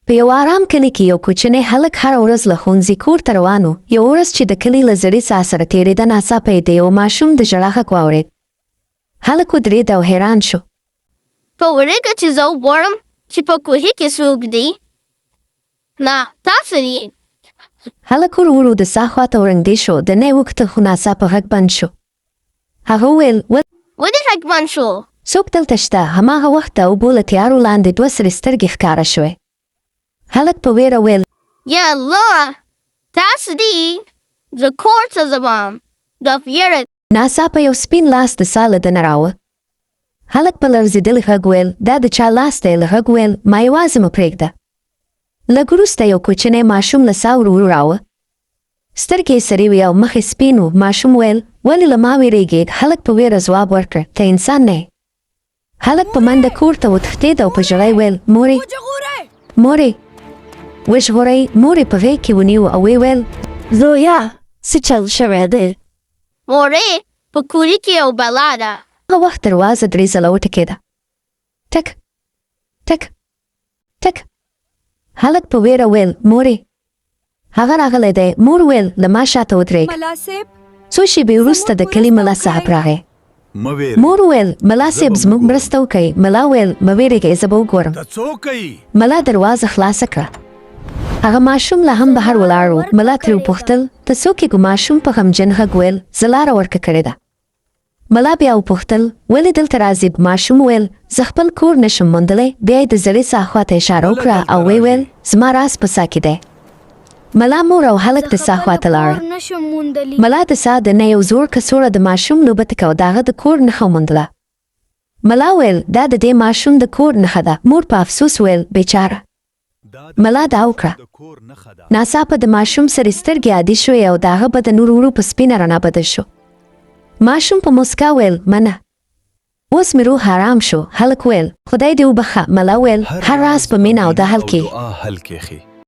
په یو آرام کلي کې یو کوچنی هلک هره ورځ له ښوونځي کور ته روان و. یو ورځ چې د کلي له زړې څاه سره تېرېده ناڅاپه یې د یو ماشوم د ژړا غږ واورېد. هلک ودرېد او حیران شو. په ورېږه چې زه وګورم چې په کوهي کې څوک دی. نه تاسو یې. هلک ورو ورو د څاه خواته ورنږدې شو. د نه یې وکتل خو ناڅاپه غږ بند شو. هغه وویل ولې غږ بند شو؟ څوک دلته شته؟ هماغه وخت د اوبو له تیارو لاندې دوه سرې سترګې ښکاره شوې. هلک په ویره ویل یا الله تاسو دی زه کور ته ځم د وېرې. ناڅاپه یو سپین لاس د څاه له دننه راوه. هلک په لړزېدلي غږ ویل دا د چا لاس دی؟ له غږ ویل ما یوازې مه پرېږده. لږ وروسته یو کوچنی ماشوم له څاه ورو ورو راوه. سترګې یې سرې وې او مخ یې سپین و. ماشوم ویل ولې له ما وېرېږې؟ هلک په ویره ځواب ورکړ ته انسان نه یې. هلک په منډه کور ته وتښتېد او په ژړا یې ویل مورې وژغورئ. مور یې په غېږ کې ونیو او ویې ویل زویه څه چل شوی دی؟ مورې په کوري کې یو بلا ده. هغه وخت دروازه 3 ځله وټکېده. ټک ټک ټک. هلک په ویره ویل مورې هغه راغلی دی. مور ویل له ما شاته ودرېږ. څو شېبې وروسته د کلي ملا صاحب راغی. مور ویل ملا صاحب زموږ مرسته وکړئ. ملا ویل مه ویرېږئ زه به وګورم. ملا دروازه خلاصه کړه. هغه ماشوم لا هم بهر ولاړ و. ملا ترې وپوښتل ته څوک یې؟ ماشوم په غمجن غږ ویل زه لاره ورکه کړې ده. ملا بیا وپوښتل ولې دلته راځې؟ ماشوم ویل زه خپل کور نشم موندلی. بیا یې د زړې څاه خواته اشاره وکړه او ویې ویل زما راز په څاه کې دی. ملا مور او هلک د څاه خواته لاړه. ملا د څاه د نه یو زوړ کڅوړه د ماشوم لوبه تکه او د هغه د کور نښه وموندله. ملا ویل دا د دې ماشوم د کور نښه ده. مور په افسوس ویل بیچاره. ملا دا وکړه. ناڅاپه د ماشوم سرې سترګې عادي شوې او د هغه بدن ورو ورو په سپینه رڼا بدل شو. ماشوم په مسکا ویل منه اوس مې روح آرام شو. هلک ویل خدای دې وبخه. ملا ویل هر راز په مینه او د حل کې